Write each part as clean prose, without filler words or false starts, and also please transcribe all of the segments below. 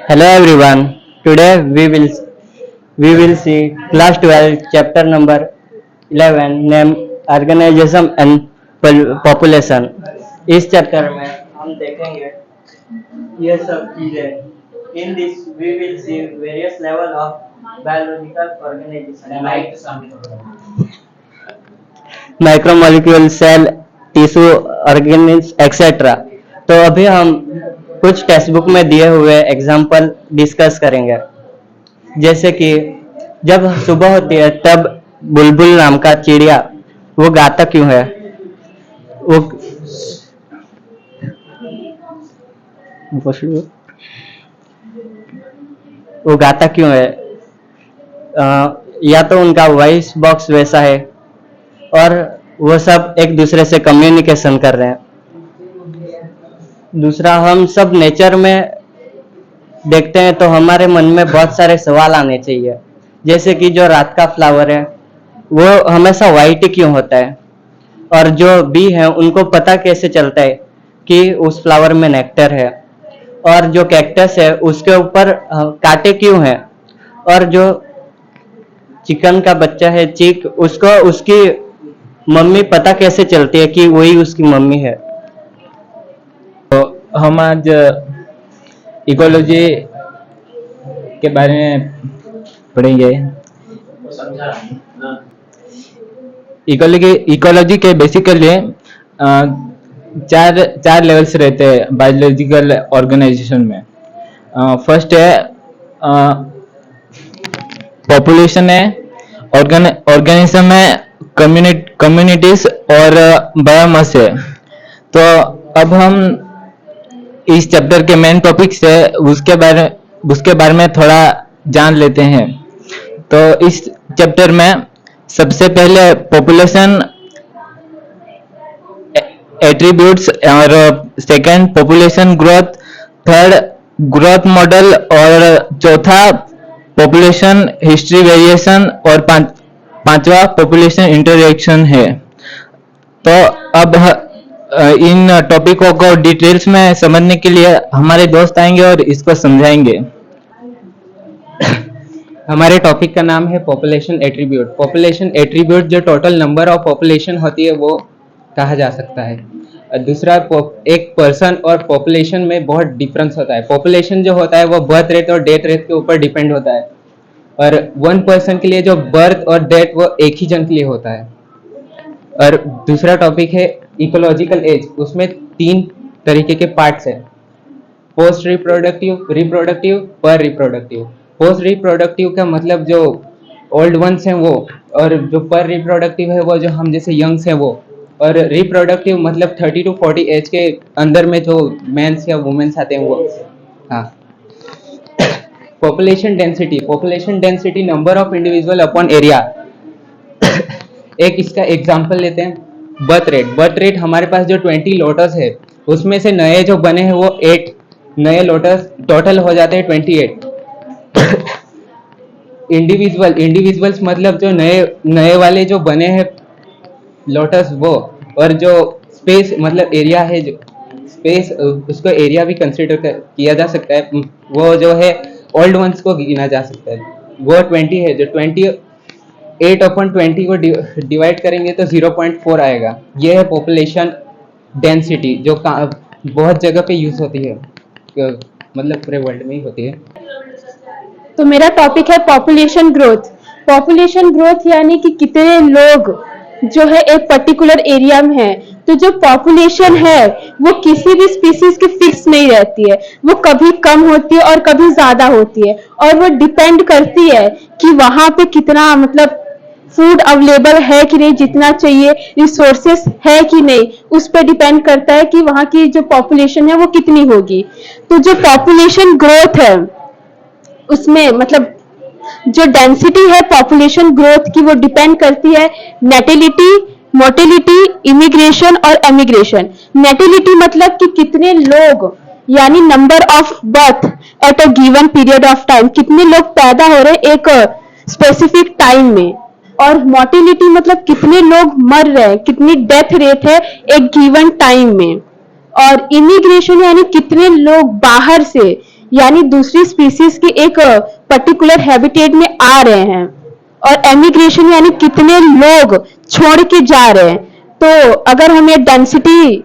Hello everyone. Today we will see class 12 chapter number 11 named Organization and Population. इस chapter में हम देखेंगे ये सब चीजें. In this we will see various level of biological organization, macromolecule, cell, tissue, organisms, etc. तो अभी हम कुछ टेक्स्ट बुक में दिए हुए एग्जाम्पल डिस्कस करेंगे. जैसे कि जब सुबह होती है तब बुलबुल नाम का चिड़िया वो गाता क्यों है? वो वो गाता क्यों है? या तो उनका वॉइस बॉक्स वैसा है और वो सब एक दूसरे से कम्युनिकेशन कर रहे हैं. दूसरा, हम सब नेचर में देखते हैं तो हमारे मन में बहुत सारे सवाल आने चाहिए. जैसे कि जो रात का फ्लावर है वो हमेशा वाइट क्यों होता है, और जो बी है उनको पता कैसे चलता है कि उस फ्लावर में नेक्टर है, और जो कैक्टस है उसके ऊपर कांटे क्यों हैं, और जो चिकन का बच्चा है चिक, उसको उसकी मम्मी पता कैसे चलती है कि वही उसकी मम्मी है. हम आज इकोलॉजी के बारे में पढ़ेंगे. इकोलॉजी के बेसिकली चार लेवल्स रहते हैं बायोलॉजिकल ऑर्गेनाइजेशन में. फर्स्ट है पॉपुलेशन है, ऑर्गेनिज्म है, कम्युनिटीज और बायोमास है. तो अब हम इस चैप्टर के मेन टॉपिक से उसके बारे में थोड़ा जान लेते हैं. तो इस चैप्टर में सबसे पहले पॉपुलेशन एट्रीब्यूट्स, और second population growth, third growth model, और चौथा पॉपुलेशन हिस्ट्री वेरिएशन, और पांचवा पॉपुलेशन इंटरएक्शन है. तो अब इन टॉपिकों को डिटेल्स में समझने के लिए हमारे दोस्त आएंगे और इसको समझाएंगे. हमारे टॉपिक का नाम है पॉपुलेशन एट्रीब्यूट. पॉपुलेशन एट्रीब्यूट जो टोटल नंबर ऑफ पॉपुलेशन होती है वो कहा जा सकता है. दूसरा, एक पर्सन और पॉपुलेशन में बहुत डिफरेंस होता है. पॉपुलेशन जो होता है वो बर्थ रेट और डेथ रेट के ऊपर डिपेंड होता है, और वन पर्सन के लिए जो बर्थ और डेथ वो एक ही जन के लिए होता है. और दूसरा टॉपिक है इकोलॉजिकल एज. उसमें 3 तरीके के पार्ट्स हैं: पोस्ट रिप्रोडक्टिव, रिप्रोडक्टिव, पर रिप्रोडक्टिव. पोस्ट रिप्रोडक्टिव का मतलब जो ओल्ड वंस हैं वो, और जो पर रिप्रोडक्टिव है वो जो हम जैसे यंग्स हैं वो, और रिप्रोडक्टिव मतलब 30 to 40 एज के अंदर में जो मेंस या वुमेन्स आते हैं वो. हाँ. Population density number of individual upon area. एक इसका एग्जांपल लेते हैं. बर्थ रेट हमारे पास जो 20 लोटस है उसमें से नए जो बने हैं वो 8 नए लोटस टोटल हो जाते हैं 28. इंडिविजुअल्स मतलब जो नए वाले जो बने हैं लोटस वो, और जो स्पेस मतलब एरिया है, जो स्पेस उसको एरिया भी कंसीडर किया जा सकता है. वो जो है ओल्ड वंस को गिना जा सकता है. वो 20 है. जो 28 अपॉन 20 को डिवाइड करेंगे तो 0.4 आएगा. ये है पॉपुलेशन डेंसिटी जो बहुत जगह पे यूज होती है, मतलब पूरे वर्ल्ड में ही होती है. तो मेरा टॉपिक है पॉपुलेशन ग्रोथ. पॉपुलेशन ग्रोथ यानी कि कितने लोग जो है एक पर्टिकुलर एरिया में है. तो जो पॉपुलेशन है वो किसी भी स्पीसीज की फिक्स नहीं रहती है, वो कभी कम होती है और कभी ज्यादा होती है, और वो डिपेंड करती है कि वहां पे कितना मतलब फूड अवेलेबल है कि नहीं, जितना चाहिए रिसोर्सेस है कि नहीं, उस पर डिपेंड करता है कि वहां की जो पॉपुलेशन है वो कितनी होगी. तो जो पॉपुलेशन ग्रोथ है उसमें मतलब जो डेंसिटी है पॉपुलेशन ग्रोथ की वो डिपेंड करती है नेटिलिटी, मोर्टेलिटी, इमिग्रेशन और एमिग्रेशन. नेटिलिटी मतलब कि कितने लोग यानी number of birth at a given period of time, कितने लोग पैदा हो रहे हैं एक स्पेसिफिक टाइम में. और मोर्टेलिटी मतलब कितने लोग मर रहे हैं, कितनी डेथ रेट है एक गिवन टाइम में. और इमिग्रेशन यानी कितने लोग बाहर से यानी दूसरी स्पीसीज के एक पर्टिकुलर हैबिटेट में आ रहे हैं। और एमिग्रेशन यानी कितने लोग छोड़ के जा रहे हैं। तो अगर हमें डेंसिटी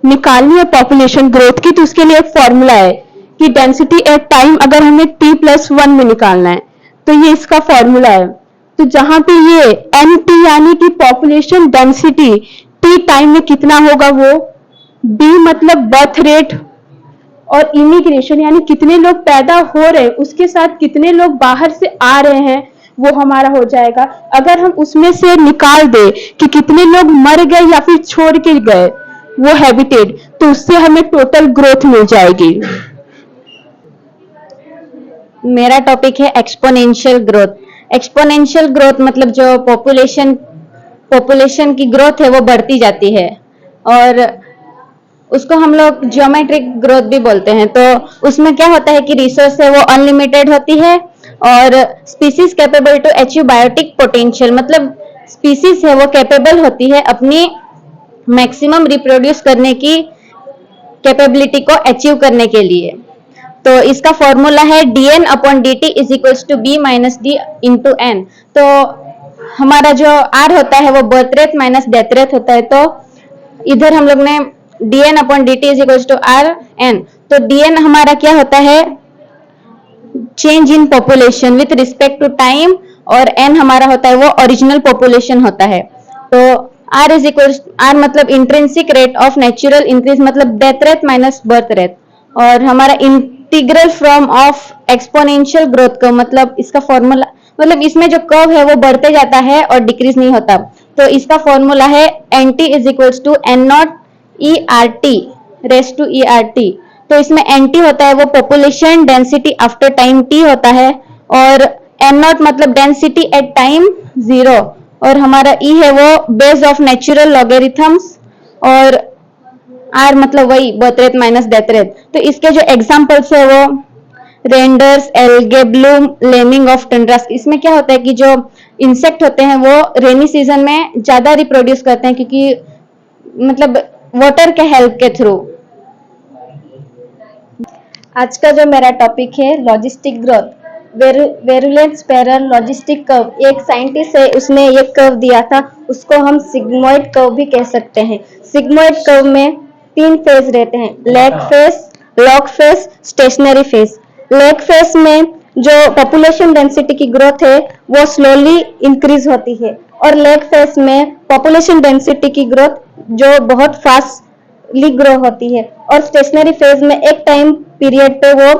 निकालनी है पॉपुलेशन ग्रोथ की, तो उसके लिए एक फॉर्मूला है कि डेंसिटी एट टाइम अगर हमें t+1 में निकालना है, तो ये इसका फॉर्मूला है। तो जहां पे ये NT यानी कि पॉपुलेशन डेंसिटी t टाइम में कितना होगा, वो B मतलब बर्थ रेट, और इमिग्रेशन यानी कितने लोग पैदा हो रहे हैं उसके साथ कितने लोग बाहर से आ रहे हैं, वो हमारा हो जाएगा। अगर हम उसमें से निकाल दे कि कितने लोग मर गए या फिर छोड़ के गए वो हैबिटेट, तो उससे हमें टोटल ग्रोथ मिल जाएगी। मेरा टॉपिक है एक्सपोनेंशियल ग्रोथ। एक्सपोनेंशियल ग्रोथ मतलब जो पॉपुलेशन की ग्रोथ है वो बढ़ती जाती है, और उसको हम लोग जियोमेट्रिक ग्रोथ भी बोलते हैं। तो उसमें क्या होता है कि रिसोर्स है वो अनलिमिटेड होती है, और species capable to achieve biotic potential मतलब स्पीसीज है वो कैपेबल होती है अपनी मैक्सिमम रिप्रोड्यूस करने की कैपेबिलिटी को अचीव करने के लिए। तो इसका फॉर्मूला है dn/dt is equals to b minus D into n। तो हमारा जो r होता है वो birth rate minus death rate होता है। तो इधर हम लोग ने dn/dt is equals to rn। तो dn हमारा क्या होता है, change in population with respect to time, और n हमारा होता है वो ओरिजिनल पॉपुलेशन होता है। तो r इज इक्वल्स r मतलब intrinsic rate of natural increase मतलब death rate minus birth rate, और हमारा integral from of exponential growth का मतलब इसका फॉर्मूला मतलब इसमें जो कर्व है वो बढ़ते जाता है और डिक्रीज नहीं होता। तो इसका फॉर्मूला है nt is equals to n0 ERT raise to ERT। तो इसमें nt होता है वो population density after time t होता है, और n0 मतलब डेंसिटी एट टाइम 0, और हमारा e है वो बेस ऑफ नेचुरल लॉगरिथम्स, और r मतलब वही birth rate minus death rate. तो इसके जो एग्जांपल्स है वो रेंडर्स, एल्गे ब्लूम, लेमिंग ऑफ टंड्रास। इसमें क्या होता है कि जो इंसेक्ट होते हैं वो रेनी सीजन में ज्यादा रिप्रोड्यूस करते हैं, क्योंकि मतलब वाटर के हेल्प के थ्रू। आज का जो मेरा टॉपिक है लॉजिस्टिक ग्रोथ, वेरुलेंस पैरल लॉजिस्टिक कर्व। एक साइंटिस्ट है उसने एक कर्व दिया था, उसको हम सिग्मोइड कर्व भी कह सकते हैं। सिग्मोइड कर्व में 3 फेज रहते हैं, lag phase, log phase, stationary phase. Lag phase में जो पॉपुलेशन डेंसिटी की ग्रोथ है वो स्लोली इंक्रीज होती है, और लैग फेज में पॉपुलेशन डेंसिटी की ग्रोथ जो बहुत फास्टली ग्रो होती है, और स्टेशनरी फेज में एक टाइम पीरियड पे वो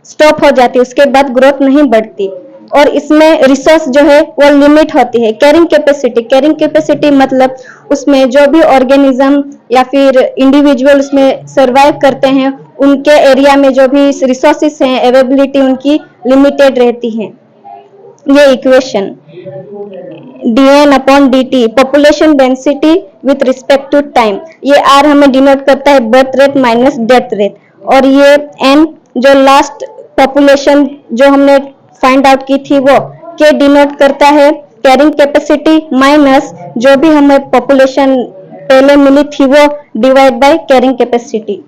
स्टॉप हो जाती है, उसके बाद ग्रोथ नहीं बढ़ती। और इसमें रिसोर्स जो है वो लिमिट होती है। कैरिंग कैपेसिटी मतलब उसमें जो भी ऑर्गेनिज्म या फिर इंडिविजुअल उसमें सरवाइव करते हैं उनके एरिया में जो भी रिसोर्सेस हैं अवेलेबिलिटी उनकी लिमिटेड रहती है। ये equation dn/dt population density with respect to time, ये r हमें डिनोट करता है birth rate minus death rate, और ये n जो लास्ट पॉपुलेशन जो हमने फाइंड आउट की थी वो के डिनोट करता है कैरिंग कैपेसिटी माइनस जो भी हमें पॉपुलेशन पहले मिली थी वो डिवाइड बाय कैरिंग कैपेसिटी।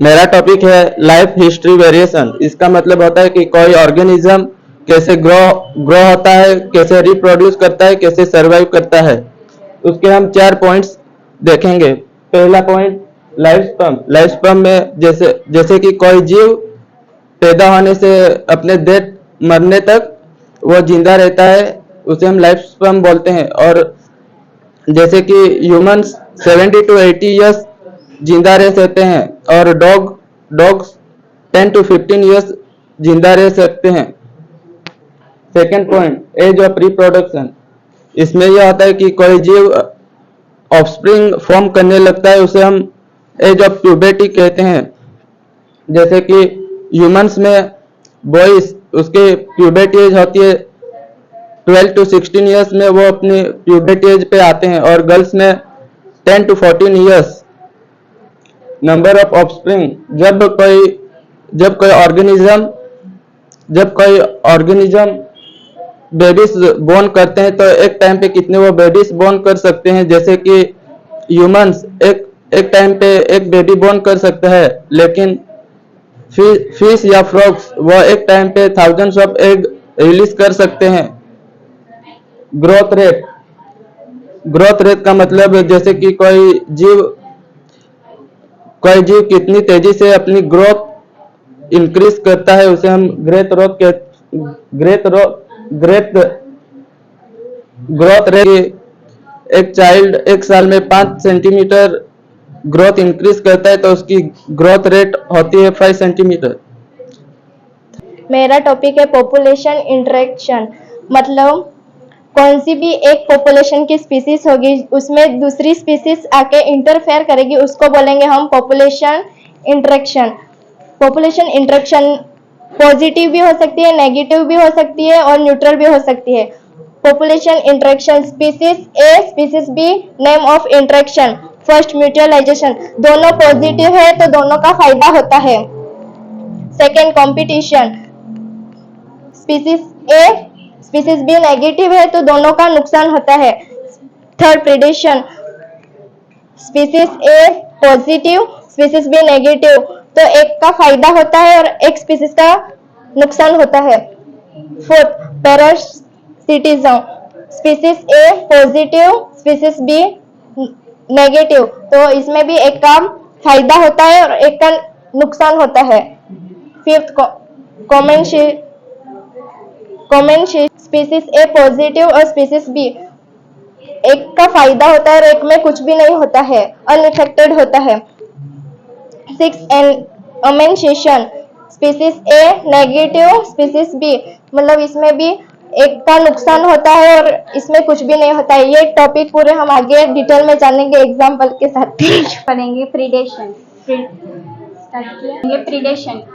मेरा टॉपिक है लाइफ हिस्ट्री वेरिएशन। इसका मतलब होता है कि कोई ऑर्गेनिज्म कैसे ग्रो होता है, कैसे रिप्रोड्यूस करता है, कैसे सरवाइव करता है। उसके हम 4 पॉइंट्स देखेंगे। पहला पॉइंट लाइफ स्पैन में जैसे कि कोई जीव पैदा होने से अपने डेथ मरने तक वो जिंदा रहता है, उसे हम लाइफ स्पैन बोलते हैं। और जैसे कि ह्यूमंस 70 to 80 इयर्स जिंदा रह सकते हैं, और डॉग्स 10 to 15 इयर्स जिंदा रह सकते हैं। Second point age of reproduction. इसमें यह होता है कि कोई जीव ऑफस्प्रिंग फॉर्म करने लगता है, उसे हम एज ऑफ प्यूबर्टी कहते हैं। जैसे कि ह्यूमंस में बॉयज उसके प्यूबर्टी एज होती है 12 to 16 इयर्स में वो अपनी प्यूबर्टी एज पे आते हैं, और गर्ल्स में 10 to 14 years. Number of offspring, जब कोई ऑर्गेनिज्म बेबीज बोर्न करते हैं तो एक टाइम पे कितने वो बेबीज बोर्न कर सकते हैं। जैसे कि ह्यूमंस एक टाइम पे एक बेबी बोर्न कर सकता है, लेकिन फिश या फ्रॉग्स वह एक टाइम पे थाउजेंड्स ऑफ एग रिलीज कर सकते हैं। ग्रोथ रेट का मतलब जैसे कि कोई जीव कितनी तेजी से अपनी ग्रोथ इंक्रीज करता है उसे हम ग्रोथ रेट। एक चाइल्ड एक साल में 5 सेंटीमीटर ग्रोथ इंक्रीज करता है तो उसकी ग्रोथ रेट होती है 5 सेंटीमीटर। मेरा टॉपिक है पॉपुलेशन इंटरेक्शन। मतलब कौन सी भी एक पॉपुलेशन की स्पीसीज होगी उसमें दूसरी स्पीसीज आके इंटरफेयर करेगी, उसको बोलेंगे हम population interaction. Population interaction positive भी हो सकती है, नेगेटिव भी हो सकती है और न्यूट्रल भी हो सकती है। Population interaction, species A species B, name of interaction, first mutualisation. दोनों पॉजिटिव है तो दोनों का फायदा होता है। Second competition, species A species B negative है तो दोनों का नुकसान होता है। Third predation, species A positive species B negative तो एक का फायदा होता है और एक स्पीसीज का नुकसान होता है। Fourth parasitism, species A positive species B negative तो इसमें भी एक का फायदा होता है और एक का नुकसान होता है। फिफ्थ कॉमेंशिएट, स्पीसीज ए पॉजिटिव और स्पीसीज बी एक का फायदा होता है और एक में कुछ भी नहीं होता है, अनइफेक्टेड होता है। सिक्स एमेंशिएशन, स्पीसीज ए नेगेटिव स्पीसीज बी मतलब इसमें भी एक का नुकसान होता है और इसमें कुछ भी नहीं होता है। ये टॉपिक पूरे हम आगे डिटेल में जानेंगे एग्जाम्पल के साथ। पढ़ेंगे प्रीडेशन।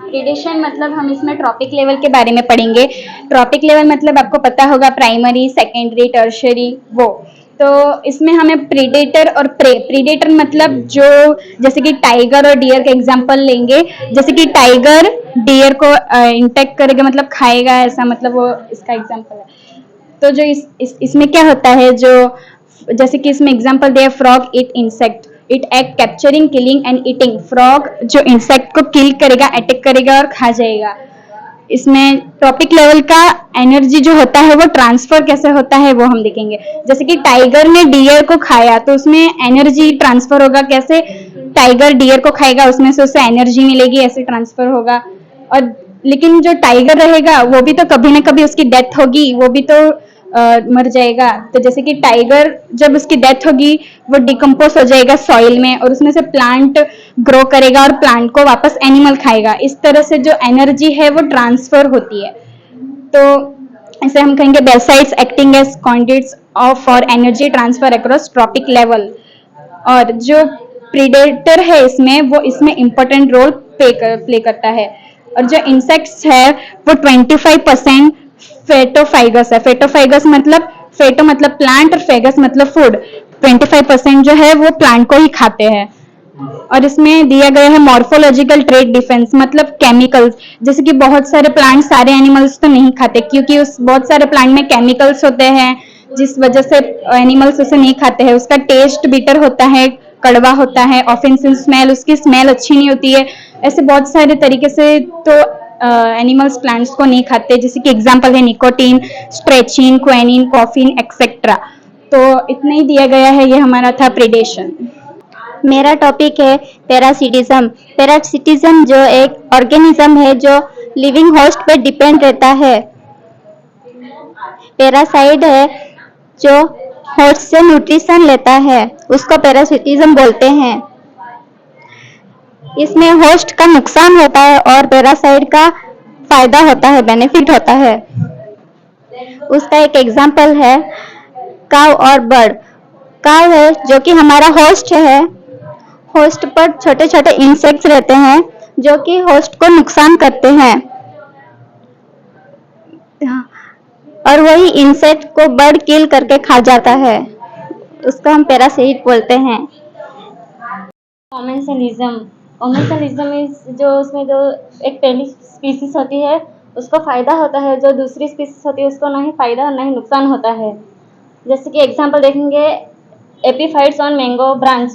प्रीडेशन मतलब हम इसमें ट्रॉपिक लेवल के बारे में पढ़ेंगे। ट्रॉपिक लेवल मतलब आपको पता होगा प्राइमरी, सेकेंडरी, टर्शियरी वो। तो इसमें हमें प्रीडेटर और प्रे। प्रीडेटर मतलब जो जैसे कि टाइगर और डियर का एग्जांपल लेंगे। जैसे कि टाइगर डियर को इंटेक्ट करेगा मतलब खाएगा, ऐसा मतलब वो इसका एग्जांपल है। तो जो इसमें क्या होता है, जो जैसे कि इसमें एग्जांपल दिया, frog eat insect, it act capturing, killing and eating. Frog जो इंसेक्ट को किल करेगा, अटैक करेगा और खा जाएगा। इसमें टॉपिक लेवल का एनर्जी जो होता है वो ट्रांसफर कैसे होता है वो हम देखेंगे। जैसे कि टाइगर ने डियर को खाया तो उसमें एनर्जी ट्रांसफर होगा कैसे, टाइगर डियर को खाएगा उसमें से उसे एनर्जी मिलेगी, ऐसे ट्रांसफर होगा। और लेकिन जो टाइगर रहेगा वो भी तो कभी ना कभी उसकी डेथ होगी, वो भी तो मर जाएगा। तो जैसे कि टाइगर जब उसकी डेथ होगी वो डिकम्पोज हो जाएगा सॉइल में और उसमें से प्लांट ग्रो करेगा और प्लांट को वापस एनिमल खाएगा। इस तरह से जो एनर्जी है वो ट्रांसफर होती है। तो इसे हम कहेंगे besides acting as conduits of for energy transfer across trophic level. और जो प्रीडेटर है इसमें वो इसमें इंपॉर्टेंट रोल प्ले करता है। और जो इंसेक्ट्स है वो 25% फेटोफाइगस है। फेटोफाइगस मतलब फेटो मतलब प्लांट और फेगस मतलब फूड। 25% जो है वो प्लांट को ही खाते हैं। और इसमें दिया गया है मॉर्फोलॉजिकल ट्रेट डिफेंस मतलब केमिकल्स। जैसे कि बहुत सारे प्लांट सारे एनिमल्स तो नहीं खाते क्योंकि उस बहुत सारे प्लांट में केमिकल्स होते हैं जिस वजह से एनिमल्स उसे नहीं खाते हैं। उसका टेस्ट बिटर होता है, कड़वा होता है, ऑफेंसिव स्मेल, उसकी स्मेल अच्छी नहीं होती है। ऐसे बहुत सारे तरीके से तो एनिमल्स प्लांट्स को नहीं खाते। जैसे कि एग्जांपल है निकोटीन, स्ट्रेचिन, क्वेनिन, कॉफिन एक्सेट्रा। तो इतना ही दिया गया है। ये हमारा था प्रीडेशन। मेरा टॉपिक है पैरासिटिज्म। पैरासिटिज्म जो एक ऑर्गेनिज्म है जो लिविंग होस्ट पे डिपेंड रहता है। पैरासाइट है जो होस्ट से न्यूट्रिशन लेता है, उसको पैरासिटिज्म बोलते हैं। इसमें होस्ट का नुकसान होता है और पैरासाइट का फायदा होता है, बेनिफिट होता है। उसका एक एग्जांपल है काव और बर्ड। काव है जो कि हमारा होस्ट है। होस्ट पर छोटे छोटे इंसेक्ट्स रहते हैं जो कि होस्ट को नुकसान करते हैं और वही इंसेक्ट को बर्ड किल करके खा जाता है, उसको हम पैरासाइट बोलते हैं। कॉमेंसलिज्म इज जो उसमें जो एक पहली स्पीसीज होती है उसको फायदा होता है, जो दूसरी स्पीसीज होती है उसको ना ही फायदा और ना ही नुकसान होता है। जैसे कि एग्जांपल देखेंगे एपीफाइट्स ऑन मैंगो ब्रांच।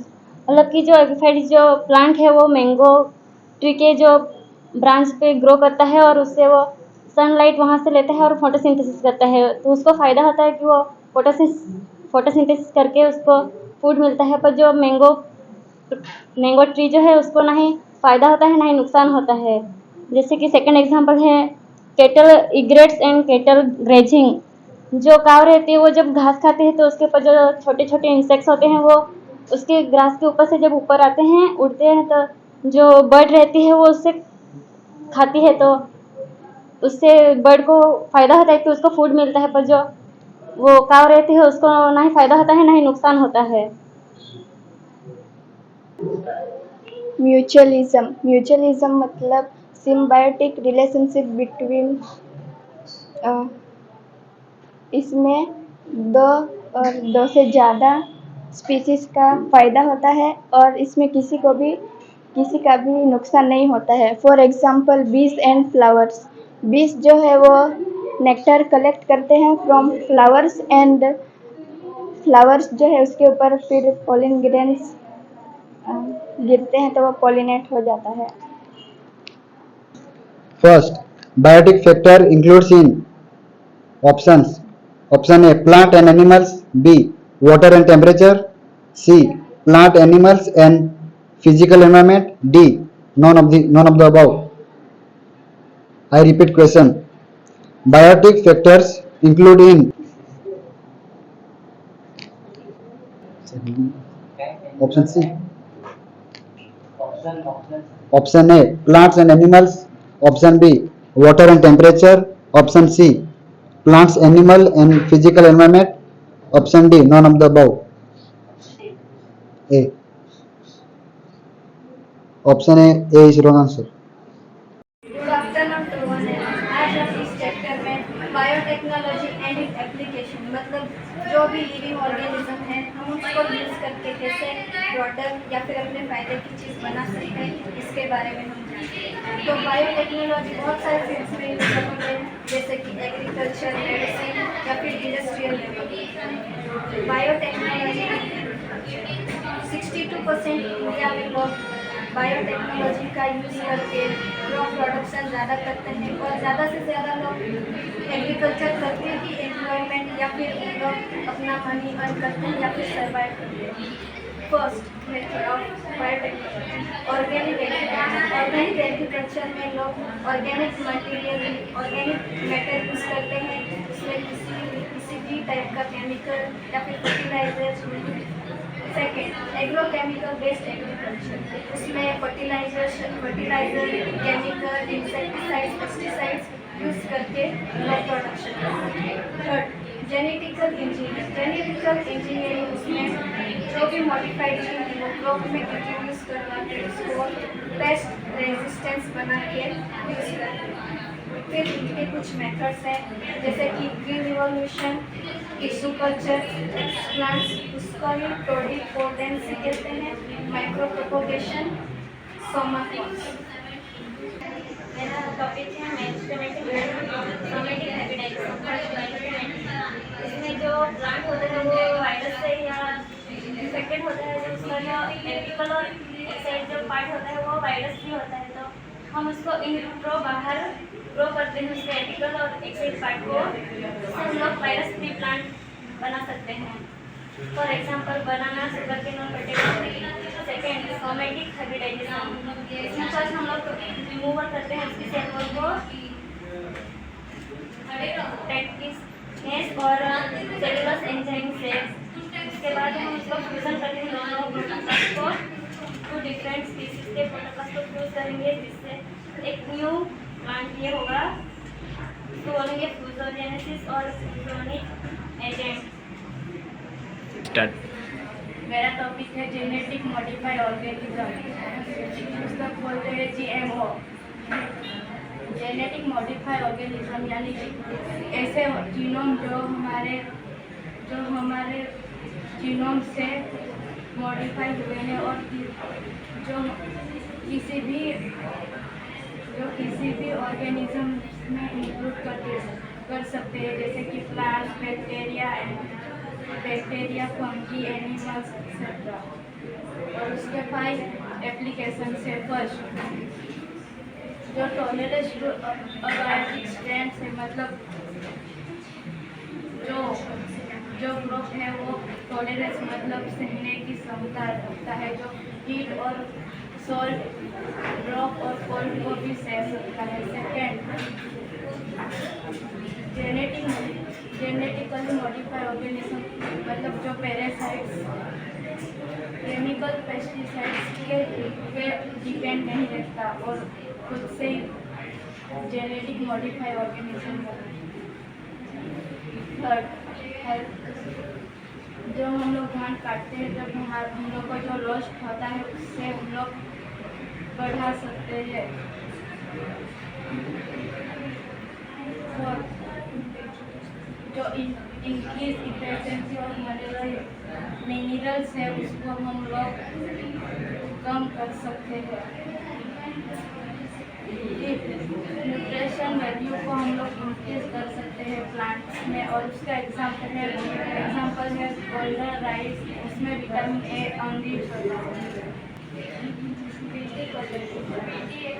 मतलब कि जो एपीफाइट्स जो प्लांट है वो मैंगो ट्री के जो ब्रांच पे ग्रो करता है और उससे वो सनलाइट वहाँ से लेता है और फोटोसिंथेसिस करता है, तो उसको फ़ायदा होता है कि वो फोटोसिंथेसिस करके उसको फूड मिलता है। पर जो मैंगो ट्री जो है उसको ना ही फ़ायदा होता है ना ही नुकसान होता है। जैसे कि सेकंड एग्जांपल है कैटल इग्रेट्स एंड कैटल ग्रेजिंग। जो काव रहती है वो जब घास खाती है तो उसके ऊपर जो छोटे छोटे इंसेक्ट्स होते हैं वो उसके ग्रास के ऊपर से जब ऊपर आते हैं उड़ते हैं, तो जो बर्ड रहती है वो उससे खाती है, तो उससे बर्ड को फ़ायदा होता है कि उसको फूड मिलता है। पर जो वो काव रहती है उसको ना ही फ़ायदा होता है ना ही नुकसान होता है। म्यूचुअलिज्म मतलब सिम्बायोटिक रिलेशनशिप बिटवीन, इसमें दो और दो से ज़्यादा स्पीशीज का फ़ायदा होता है और इसमें किसी का भी नुकसान नहीं होता है। फॉर एग्जांपल बीज एंड फ्लावर्स। बीज जो है वो नेक्टर कलेक्ट करते हैं फ्रॉम फ्लावर्स एंड फ्लावर्स जो है उसके ऊपर फिर पॉलिन ग्रेन्स गिरते हैं तो वो पॉलिनेट हो जाता है। First, biotic factor includes in options. Option A, plant and animals. B, water and temperature. C, plant, animals and physical environment. D, none of the above. I repeat question. Biotic factors include in option C. Option A, plants and animals. Option B, water and temperature. Option C, plants, animal and physical environment. Option D, none of the above. A. Option A is wrong answer. Good afternoon to one. आज हम इस chapter में biotechnology and it application मतलब जो भी living organism है हम उसको यूज़ करके कैसे प्रोडक्ट या फिर अपने फ़ायदे की चीज़ बना सकते हैं इसके बारे में हम जानते हैं। तो बायोटेक्नोलॉजी बहुत सारे फील्ड्स में यूज़ होती है, जैसे कि एग्रीकल्चर, मेडिसिन या फिर इंडस्ट्रियल लेवल। बायोटेक्नोलॉजी 62% इंडिया में लोग बायोटेक्नोलॉजी का यूज़ करके क्रॉप प्रोडक्शन ज़्यादा करते हैं और ज़्यादा से ज़्यादा लोग एग्रीकल्चर करके ही एम्प्लॉयमेंट या फिर लोग अपना मनी अर्न करते हैं या फिर सर्वाइव करते हैं। First method of biotechnology organic agriculture में लोग ऑर्गेनिक मटेरियल यूज़ करते हैं। इसमें किसी भी टाइप का केमिकल या फिर fertiliser. Second agrochemical based agriculture, उसमें fertiliser chemical insecticides pesticides use करके क्रॉप प्रोडक्शन करते हैं। थर्ड जेनेटिकल इंजीनियरिंग, उसमें जो भी मॉडिफाइड जीन वो क्रॉप में इंट्रोड्यूस करवा के उसको पेस्ट रेजिस्टेंस बना के यूज़ करते हैं। फिर इनके कुछ मेथड्स हैं जैसे कि green revolution, tissue culture, plants उसका भी टोडिपोटेंसी कहते हैं, माइक्रो प्रोपोगेशन, सोमाटोस। मेरा टॉपिक है मेंस्ट्रुएटिव इसमें जो प्लांट होते हैं वो वायरस से या इन्फेक्टेड होता है, जो उसका जो एपिकल और एक्साइड जो पार्ट होता है वो वायरस भी होता है, तो हम उसको इन विट्रो बाहर ग्रो करते हैं उसके एपिकल और एक्साइड पार्ट को, जिससे हम लोग वायरस फ्री प्लांट बना सकते हैं। For example banana, sugar cane और पोटैटो। सेकेंड सोमेटिक हाइब्रिडाइजेशन, इसमें फर्स्ट हम लोग रिमूवल करते हैं उसकी सेल वॉल को प्रैक्टिस और सेलुलस एंजाइम से। उसके बाद हम उसको फ्यूजन करके दोनों प्रोटोकॉल्स को टू डिफरेंट स्पीसीज के प्रोटोकॉल्स को फ्यूज करेंगे, जिससे एक न्यू प्लांट ये होगा। इसको बोलेंगे फ्यूजोजेनेसिस और फ्यूजोनिक एजेंट। मेरा टॉपिक है जेनेटिक मॉडिफाइड ऑर्गेनिज्म, पुस्तक बोलते हैं GMO। जेनेटिक मॉडिफाइड ऑर्गेनिज्म यानी कि ऐसे जीनोम जो हमारे जीनोम से मॉडिफाई हुए हैं और जो किसी भी ऑर्गेनिज्म में इंक्लूड कर सकते हैं, जैसे कि plants, bacteria, fungi, animals etcetera. और उसके 5 एप्लीकेशन है। फर्स्ट जो टॉलरेंस टू अबायोटिक स्ट्रेंथ है, मतलब जो ग्रुप है वो टॉलरेंस मतलब सहने की क्षमता रखता है, जो हीट और सॉल्ट, ड्रॉप और कोल्ड को भी सह सकता है। सेकेंड, जेनेटिकली मॉडिफाइड ऑर्गेनिज्म मतलब जो पैरासाइट्स, केमिकल पेस्टिसाइड्स के पे डिपेंड नहीं रहता और खुद से genetic modified organism. Third, health, जो हम लोग धान काटते हैं जब हम लोग का जो रोस्ट होता है उससे हम लोग बढ़ा सकते हैं। और जो इंक्रीज इफिशिएंसी ऑफ मिनरल्स है उसको हम लोग कम कर सकते हैं। न्यूट्रिशन वैल्यू को हम लोग इंक्रीज कर सकते हैं प्लांट्स में, और उसका एग्जांपल है गोल्डन राइस, उसमें विटामिन ए अनरिच होता है। बीटी एक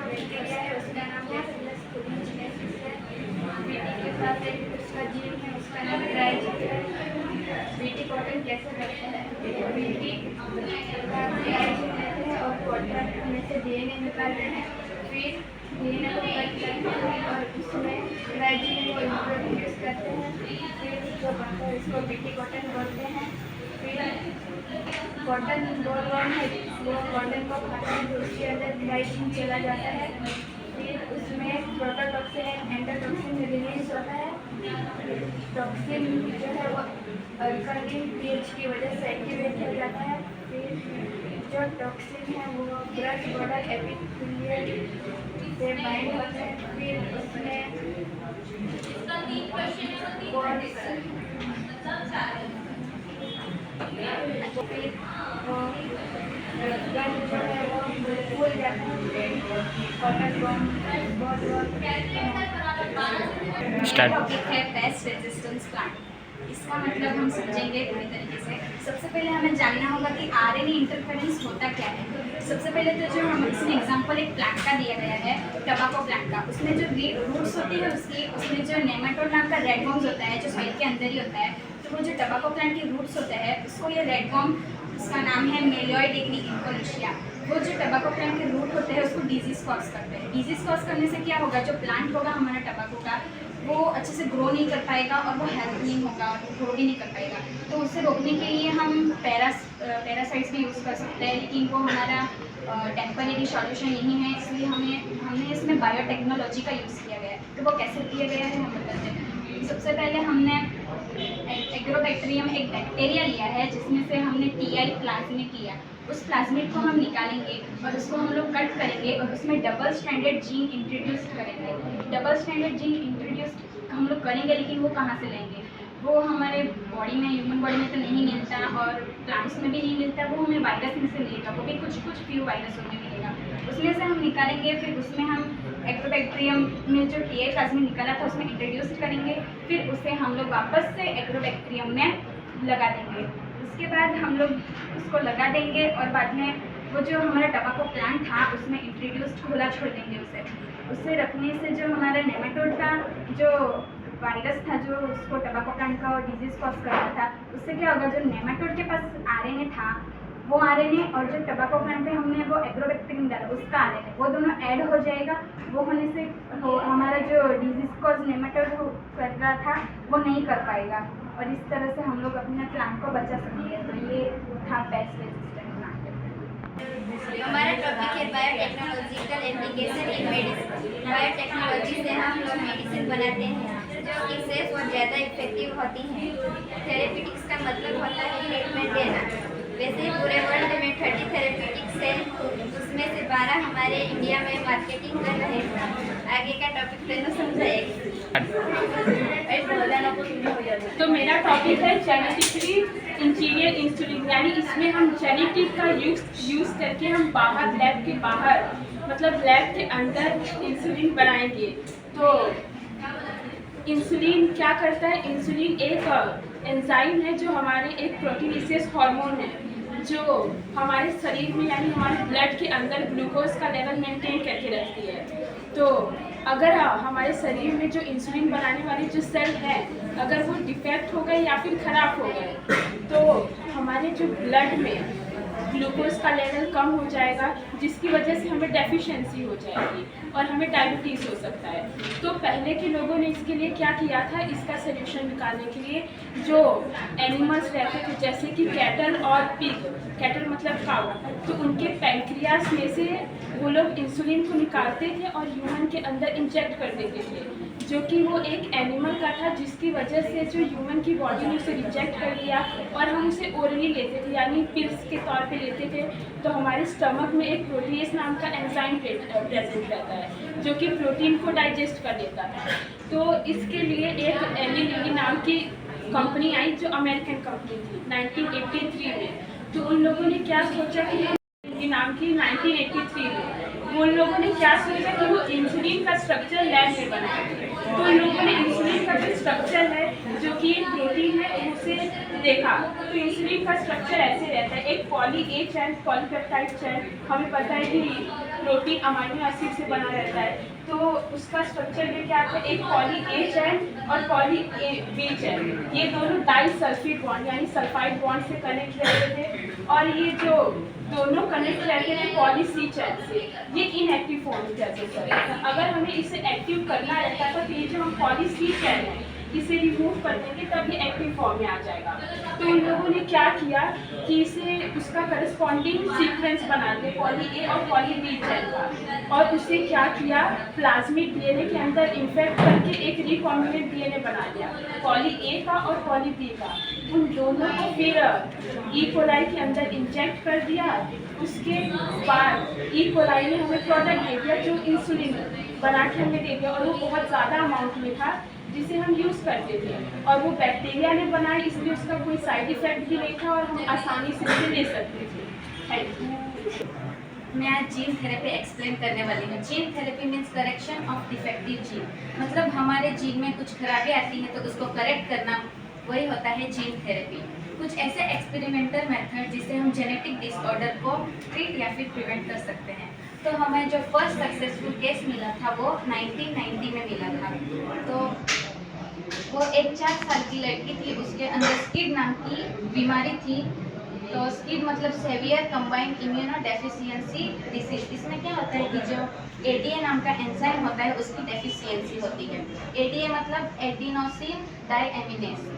बैक्टीरिया है, उसका नाम है बीटी के साथ एक उसका जीन है, उसका नाम ट्राइजीन है। बीटी कॉटन कैसे करते हैं? बीटी और कॉटन में से डीएनए निकालते हैं, फिर डीएनए को कट करते हैं और उसमें ट्राइजीन को इंट्रोड्यूस करते हैं, फिर जो बनता है इसको बीटी कॉटन बोलते हैं। फिर कॉटन बोलवर्म है, वो कॉटन को खाता है तो उसके अंदर ट्राइजीन चला जाता है, फिर उसमें प्रोटोटॉक्सिन एंड एंडोटॉक्सिन रिलीज होता है। टॉक्सिन जो है वो अल्कलीन पीएच की वजह से एक्टिवेट हो जाता है। फिर जो टॉक्सिन है वो ब्लड बॉर्डर एपिथेलियल से बाइंड होता है, फिर उसमें गन जो है वो फूल जाता है, कॉटन टॉपिक है पेस्ट रेजिस्टेंस प्लांट। इसका मतलब हम समझेंगे पूरी तरीके से। सबसे पहले हमें जानना होगा कि आरएनए इंटरफेरेंस होता क्या है। सबसे पहले तो जो हम इसमें एग्जांपल एक प्लांट का दिया गया है, टबाको प्लांट का, उसमें जो रूट्स होती है उसकी, उसमें जो नेमाटोड नाम का रेड वर्म्स होता है जो सॉइल के अंदर ही होता है, तो वो जो टबाको प्लांट के रूट्स होते हैं उसको ये रेड वर्म, उसका नाम है मेलियोइड इंकोलिशिया, वो जो टबाको प्लांट के रूट होते हैं उसको डिजीज कॉज करते हैं। डिजीज कॉज करने से क्या होगा, जो प्लांट होगा हमारा टबाको का वो अच्छे से ग्रो नहीं कर पाएगा और वो हेल्थ नहीं होगा और ग्रो भी नहीं कर पाएगा। तो उसे रोकने के लिए हम पैरासाइट्स भी यूज़ कर सकते हैं, लेकिन वो हमारा टेम्परेरी सॉल्यूशन नहीं है, इसलिए हमने इसमें बायोटेक्नोलॉजी का यूज़ किया गया है। तो वो कैसे किया गया है हम बताते हैं। सबसे पहले हमने एग्रोबैक्टीरियम एक बैक्टीरिया लिया है जिसमें से हमने टीआई प्लाज्मिड लिया। उस प्लाज्मिड को हम निकालेंगे और उसको हम लोग कट करेंगे और उसमें डबल स्टैंडर्ड जीन इंट्रोड्यूस करेंगे। डबल स्टैंडर्ड जीन इंट्रोड्यूस हम लोग करेंगे, लेकिन वो कहाँ से लेंगे? वो हमारे बॉडी में, ह्यूमन बॉडी में तो नहीं मिलता और प्लांट्स में भी नहीं मिलता, वो हमें वायरस में से मिलेगा, वो भी कुछ फ्यू वायरस में मिलेगा। उसमें से हम निकालेंगे, फिर उसमें हम एग्रोबैक्टीरियम में जो टीआई प्लाज्मिड निकाला था उसमें इंट्रोड्यूस करेंगे, फिर उसे हम लोग वापस से एग्रोबैक्टीरियम में लगा देंगे। उसके बाद हम लोग उसको लगा देंगे और बाद में वो जो हमारा टबाको प्लांट था उसमें इंट्रोड्यूस खुला छोड़ देंगे उसे रखने से जो हमारा नेमाटोड का जो वायरस था जो उसको टबाको प्लांट का और डिजीज कॉज कर रहा था, उससे क्या होगा, जो नेमाटोड के पास आरएनए था वो आरएनए और जो टबाको प्लांट पे हमने वो एग्रोबैक्टीरियम डाला उसका आरएनए, वो दोनों ऐड हो जाएगा। वो होने से हमारा जो डिजीज कॉज नेमाटोड कर रहा था वो नहीं कर पाएगा और इस तरह से हम लोग अपने प्लांट को बचा सकेंगे। तो ये था पेस्ट रेजिस्टेंट प्लांट। हमारा टॉपिक है biotechnological application in medicine. Biotechnology से हम लोग मेडिसिन बनाते हैं जो कि सेफ और ज़्यादा इफेक्टिव होती हैं। थेरेप्यूटिक्स का मतलब होता है ट्रीटमेंट देना। वैसे ही पूरे वर्ल्ड में 30 थेरेप्यूटिक्स है, उसमें से 12 हमारे इंडिया में मार्केटिंग कर रहे हैं। आगे का टॉपिक तेनू समझाएगी। तो मेरा टॉपिक है जेनेटिकली इंजीनियर इंसुलिन, यानी इसमें हम जेनेटिक का यूज़ करके हम बाहर, लैब के बाहर मतलब लैब के अंदर इंसुलिन बनाएंगे। तो इंसुलिन क्या करता है? इंसुलिन एक एंजाइम है जो हमारे एक प्रोटीनेसियस हार्मोन है जो हमारे शरीर में यानी हमारे ब्लड के अंदर ग्लूकोज का लेवल मेंटेन करके रखती है। तो अगर हमारे शरीर में जो इंसुलिन बनाने वाले जो सेल हैं अगर वो डिफेक्ट हो गए या फिर ख़राब हो गए तो हमारे जो ब्लड में ग्लूकोज का लेवल कम हो जाएगा, जिसकी वजह से हमें डेफिशिएंसी हो जाएगी और हमें डायबिटीज़ हो सकता है। तो पहले के लोगों ने इसके लिए क्या किया था, इसका सोल्यूशन निकालने के लिए जो एनिमल्स रहते थे जैसे कि कैटल और पिग, कैटल मतलब काऊ, तो उनके पैंक्रियास में से वो लोग इंसुलिन को निकालते थे और ह्यूमन के अंदर इंजेक्ट कर देते थे, जो कि वो एक एनिमल का था, जिसकी वजह से जो ह्यूमन की बॉडी ने उसे रिजेक्ट कर लिया और हम उसे ओरली लेते थे यानी पिल्स के तौर पे लेते थे। तो हमारे स्टमक में एक प्रोटीएस नाम का एंजाइम प्रेजेंट रहता है जो कि प्रोटीन को डाइजेस्ट कर लेता है। तो इसके लिए एक एली लिली नाम की कंपनी आई जो अमेरिकन कंपनी थी 1983 में। तो उन लोगों ने क्या सोचा कि नाम की 1983 में उन लोगों ने क्या सोचा कि वो इंसुलिन का स्ट्रक्चर लैब में बनाएंगे। तो उन लोगों ने इंसुलिन का जो स्ट्रक्चर है जो कि एक प्रोटीन है उसे देखा। तो इंसुलिन का स्ट्रक्चर ऐसे रहता है, एक पॉली ए चैन पॉलीपेप्टाइड चैन, हमें पता है कि प्रोटीन अमीनो एसिड से बना रहता है, तो उसका स्ट्रक्चर में क्या आता है, एक पॉली ए चैन और पॉली बी चैन, ये दोनों डाई सल्फेट बॉन्ड यानी सल्फाइड बॉन्ड से कनेक्ट रहते थे और ये जो दोनों कनेक्ट रहते थे पॉली सी चैन से, ये इनएक्टिव फॉर्म में रहते थे। अगर हमें इसे एक्टिव करना रहता है तो ये जो हम पॉली सी चैन है इसे रिमूव कर देंगे तब ये एक्टिव फॉर्म में आ जाएगा। तो उन लोगों ने क्या किया कि इसे उसका करस्पॉन्डिंग सीक्वेंस बना दिया पॉली ए और पॉली बी चैन का, और उसे क्या किया प्लाज्मिक डीएनए के अंदर इन्फेक्ट करके एक रिकॉम्बिनेंट डीएनए बना दिया पॉली ए का और पॉली बी का। उन दोनों को फिर ई कोलाई के अंदर इंजेक्ट कर दिया। उसके बाद ई कोलाई ने हमें प्रोडक्ट दे दिया जो इंसुलिन बना के हमें दे दिया, और वो बहुत ज़्यादा अमाउंट में था जिसे हम यूज़ करते थे, और वो बैक्टीरिया ने बनाया इसलिए उसका कोई साइड इफेक्ट भी नहीं था और हम आसानी से उसे ले सकते थे। Thank you. मैं आज जीन थेरेपी एक्सप्लेन करने वाली हूँ। Gene therapy means correction of defective gene, मतलब हमारे जीन में कुछ खराबी आती है तो उसको करेक्ट करना, वही होता है जीन थेरेपी। कुछ ऐसे एक्सपेरिमेंटल मेथड जिससे हम जेनेटिक डिसऑर्डर को ट्रीट या फिर प्रिवेंट कर सकते हैं। तो हमें जो फर्स्ट सक्सेसफुल केस मिला था वो 1990 में मिला था। तो वो एक 4 साल की लड़की थी, उसके अंदर स्किड नाम की बीमारी थी। तो स्किड मतलब severe combined immunodeficiency disease. इसमें क्या होता है कि जो एडीए नाम का एंजाइम होता है उसकी डेफिशिएंसी होती है। एडीए मतलब एडिनोसिन डाइएमिनेस।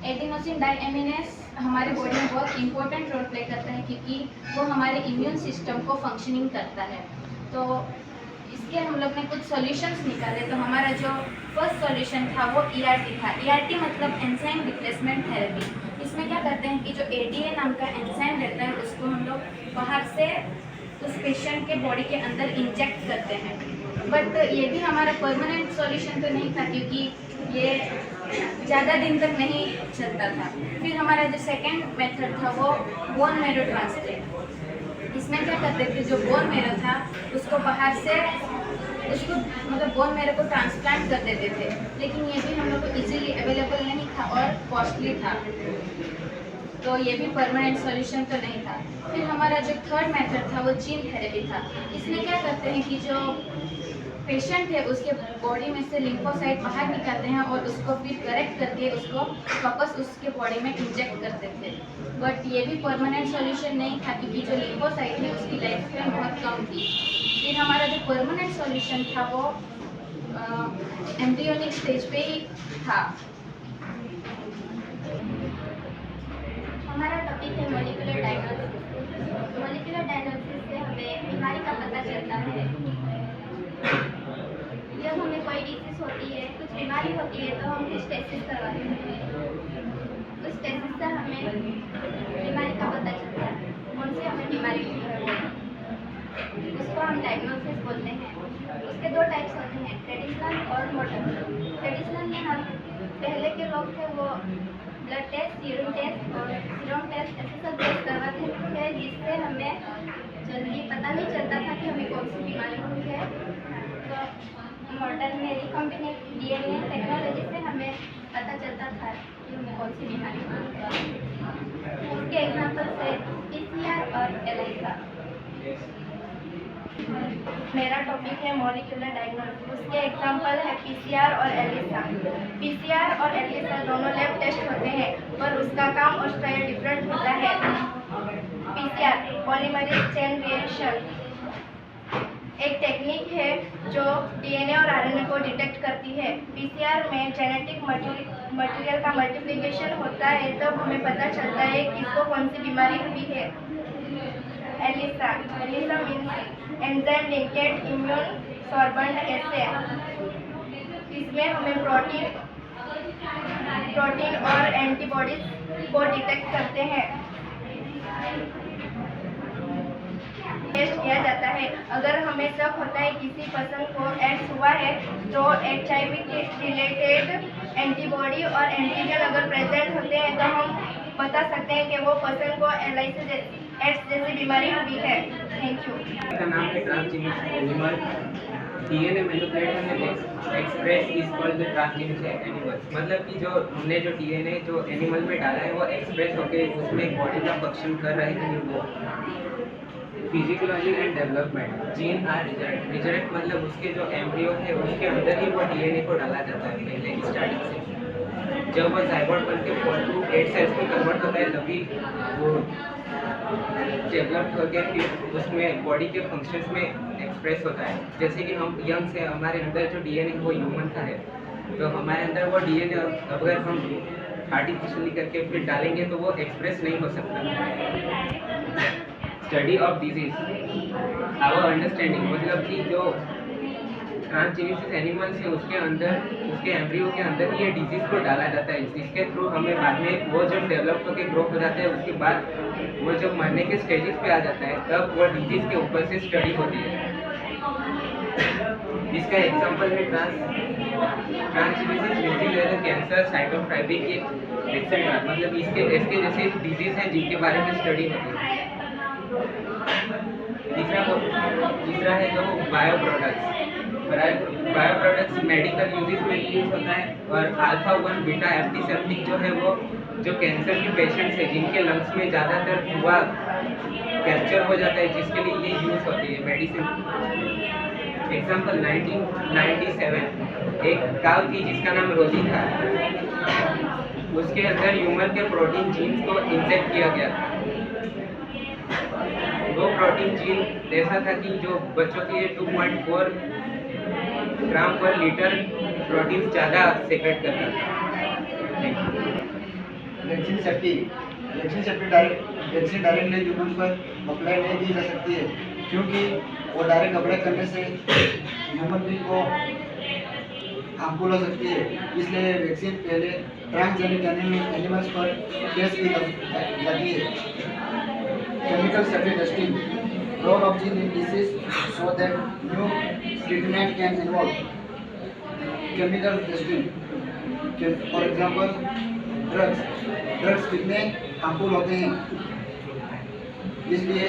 एडिनोसिन डाइएमिनेस हमारे बॉडी में बहुत इंपॉर्टेंट रोल प्ले करता है क्योंकि वो हमारे इम्यून सिस्टम को फंक्शनिंग करता है। तो इसके हम लोग ने कुछ सॉल्यूशंस निकाले। तो हमारा जो फर्स्ट सॉल्यूशन था वो ईआरटी था। ईआरटी मतलब एंजाइम रिप्लेसमेंट थेरेपी। इसमें क्या करते हैं कि जो एडीए नाम का एंजाइम रहता है उसको हम लोग बाहर से उस पेशेंट के बॉडी के अंदर इंजेक्ट करते हैं। बट ये भी हमारा परमानेंट सॉल्यूशन तो नहीं था क्योंकि ये ज़्यादा दिन तक नहीं चलता था। फिर हमारा जो सेकेंड मेथड था वो बोन मैरो ट्रांसप्लांट। इसमें क्या करते थे, जो बोन मैरो था उसको बाहर से उसको मतलब बोन मैरो को ट्रांसप्लांट कर देते थे, लेकिन ये भी हम लोग को इजीली अवेलेबल नहीं था और कॉस्टली था, तो ये भी परमानेंट सॉल्यूशन तो नहीं था। फिर हमारा जो थर्ड मेथड था वो जीन थेरेपी था। इसमें क्या करते हैं कि जो पेशेंट है उसके बॉडी में से लिम्फोसाइट बाहर निकालते हैं और उसको फिर करेक्ट करके उसको वापस उसके बॉडी में इंजेक्ट करते थे। बट ये भी परमानेंट सॉल्यूशन नहीं था क्योंकि जो लिम्फोसाइट है उसकी लाइफ स्पैन बहुत कम थी। फिर हमारा जो परमानेंट सॉल्यूशन था वो एम्ब्रियोनिक स्टेज पे ही था। हमारा टॉपिक है मॉलिक्यूलर डायग्नोसिस। मॉलिक्यूलर डायग्नोसिस से हमें बीमारी का पता चलता है। जब हमें कोई डिसीज होती है, कुछ बीमारी होती है, तो हम कुछ टेस्ट करवाते हैं। उस टेस्ट से हमें बीमारी का पता चलता है, कौन सी हमें बीमारी है, उसको हम डायग्नोसिस बोलते हैं। उसके 2 टाइप्स होते हैं, ट्रेडिशनल और मॉडर्न। ट्रेडिशनल में हम पहले के लोग थे वो ब्लड टेस्ट, यूरिन टेस्ट और सीरम टेस्ट ऐसे सब टेस्ट करवाते थे जिससे हमें जल्दी पता नहीं चलता था कि हमें कौन सी बीमारी हुई है। तो मॉडर्न में रिकॉम्बिनेंट डीएनए टेक्नोलॉजी से हमें पता चलता था कि हमें कौन सी बीमारी हुई है। उसके एग्जाम्पल है पीसीआर और एलाइसा। मेरा टॉपिक टॉपिक है मॉलिक्यूलर डायग्नोसिस। उसके एग्जांपल है पीसीआर और एलिसा। पीसीआर और एलिसा दोनों लैब टेस्ट होते हैं पर उसका काम और स्टाइल डिफरेंट होता है। पीसीआर पॉलीमरेज चेन रिएक्शन एक टेक्निक है जो डीएनए और आरएनए को डिटेक्ट करती है। पीसीआर में जेनेटिक मटेरियल का मल्टीप्लिकेशन होता है तब हमें पता चलता है कि किसको कौन सी बीमारी हुई है। ELISA means enzyme linked immunosorbent assay. इसमें हमें प्रोटीन और एंटीबॉडीज को डिटेक्ट करते हैं, टेस्ट किया जाता है। अगर हमें शक होता है किसी पर्सन को एड्स हुआ है तो HIV के रिलेटेड एंटीबॉडी और एंटीजन अगर प्रेजेंट होते हैं तो हम बता सकते हैं कि वो पर्सन को एड्स जैसी बीमारी हुई है। Thank you. का नाम है ट्रांसजीनिक एनिमल। डीएनए मैनिपुलेशन में express is called the transgenic animals. मतलब कि जो हमने जो डीएनए जो एनिमल में डाला है वो एक्सप्रेस होके उसमें बॉडी का फंक्शन कर रहे हैं वो physiology and development. Gene are resurrect मतलब उसके जो एम्ब्रियो है उसके अंदर ही वो डीएनए को डाला जाता है पहले स्टार्टिंग से। जब वो जाइगोट बन के 4 to 8 सेल्स में कन्वर्ट होता है तभी वो डेवलप होकर फिर उसमें बॉडी के फंक्शंस में एक्सप्रेस होता है। जैसे कि हम यंग से हमारे अंदर जो डीएनए वो ह्यूमन का है तो हमारे अंदर वो डीएनए अगर हम आर्टिफिशियली करके फिर डालेंगे तो वो एक्सप्रेस नहीं हो सकता। Study of disease our understanding मतलब कि जो ट्रांसजेनिक एनिमल्स है उसके अंदर उसके एम्ब्रियो के अंदर ये डिजीज को डाला जाता है जिसके थ्रू हमें बाद में वो जब डेवलप होकर ग्रो हो जाता है उसके बाद वो जब मरने के स्टेजेस पे आ जाता है तब वो डिजीज के ऊपर से स्टडी होती है। इसका एग्जांपल है ट्रांसजेनिक यूजिंग कैंसर साइटोफाइबिक एक्सेट्रा। मतलब इसके जैसे डिजीज हैं जिनके बारे में स्टडी होती है। तीसरा है जो बायो प्रोडक्ट्स मेडिकल यूजेस में यूज होता है। और अल्फा 1 बीटा एंटीसेप्टिक जो है वो जो कैंसर के पेशेंट्स है जिनके लंग्स में ज़्यादातर धुआं कैप्चर हो जाता है जिसके लिए ये यूज होती है मेडिसिन। एग्जाम्पल 1997 एक काव थी जिसका नाम रोजी था। उसके अंदर ह्यूमन के प्रोटीन जीन्स को इंजेक्ट किया गया था। वो प्रोटीन जीन ऐसा था कि जो बच्चों के लिए 2.4 ग्राम पर लीटर प्रोटीन ज़्यादा सेक्रेट करता था। वैक्सीन सेफ्टी डायरेक्टली ह्यूमन पर अप्लाई नहीं की जा सकती है क्योंकि वो डायरेक्ट अप्लाई करने से ह्यूमन बीइंग को हार्मफुल हो सकती है। इसलिए वैक्सीन पहले ट्रांसजेनिक एनिमल्स पर टेस्ट की जाती है। Chemical safety testing, role of gene in disease so that new treatment can involve. Chemical testing, for example, drugs कितने हार्मफुल होते हैं इसलिए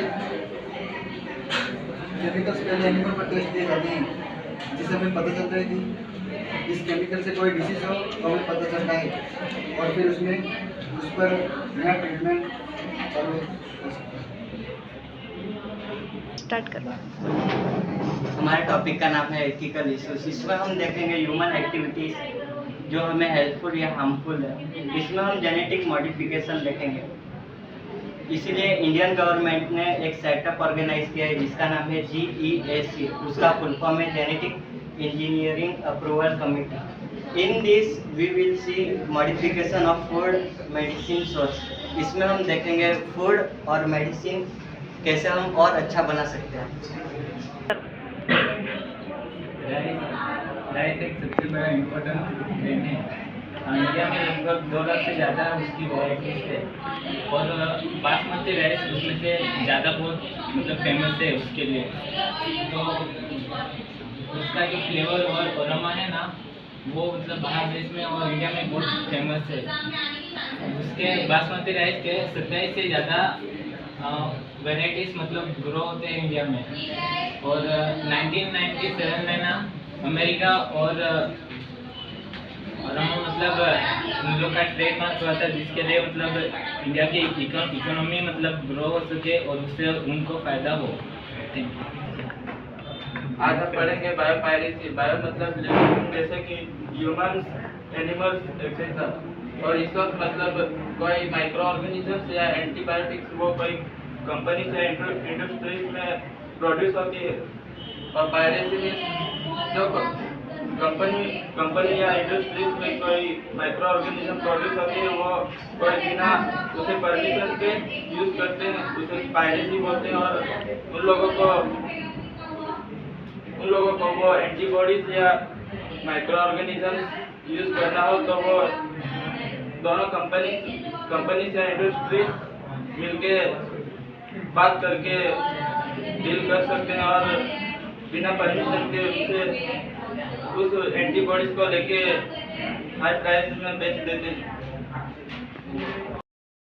केमिकल्स पहले एनिमल पर टेस्ट किए जाते हैं जिससे हमें पता चलता है कि इस केमिकल से कोई डिसीज हो तो हमें पता चलता है और फिर उस पर नया ट्रीटमेंट चालू स्टार्ट करो। हमारे टॉपिक का नाम है एथिकल इश्यूज। इसमें हम देखेंगे ह्यूमन एक्टिविटीज जो हमें हेल्पफुल या हार्मफुल है। इसमें हम जेनेटिक मॉडिफिकेशन देखेंगे। इसीलिए इंडियन गवर्नमेंट ने एक सेटअप ऑर्गेनाइज किया है जिसका नाम है GEAC। उसका फुल फॉर्म है genetic engineering approval committee. In this we will see modification of food medicine source. इसमें हम देखेंगे फूड और मेडिसिन कैसे हम और अच्छा बना सकते हैं। राइस एक सबसे बड़ा इम्पोर्टेंट ग्रेन है। इंडिया में लगभग 2 लाख से ज़्यादा उसकी वैराइटीज है और बासमती राइस उसमें से ज़्यादा बहुत मतलब फेमस है उसके लिए। तो उसका जो फ्लेवर और अरोमा है ना वो मतलब बाहर देश में और इंडिया में बहुत फेमस है। उसके बासमती राइस के 27 से ज़्यादा वैराइटीज़ मतलब ग्रो होते हैं इंडिया में। और 1997 में ना अमेरिका और मतलब उन लोग का ट्रेडमार्क हुआ था जिसके लिए मतलब इंडिया की इकोनॉमी मतलब ग्रो हो सके और उससे उनको फ़ायदा हो। Thank you. आज हम पढ़ेंगे बायो पायरेसी। बायो मतलब लिविंग, जैसे कि ह्यूमंस, एनिमल्स एक्सेट्रा। और रिसोर्स मतलब कोई माइक्रो ऑर्गेनिजम्स या एंटीबायोटिक्स वो कोई कंपनी से इंडस्ट्रीज में प्रोड्यूस होती है। और पायरेसी में जो कंपनी या इंडस्ट्रीज में कोई माइक्रो ऑर्गेनिज्म प्रोड्यूस होती है वो कोई बिना उसे परमिशन के यूज करते हैं, उसे पायरेसी बोलते हैं। और उन लोगों को वो एंटीबॉडीज या माइक्रो ऑर्गेनिज्म यूज करना हो तो वो दोनों कंपनी या इंडस्ट्रीज मिलके बात करके डील कर सकते हैं और बिना परमिशन के उस एंटीबॉडीज को लेके हाई प्राइस में बेच देते हैं।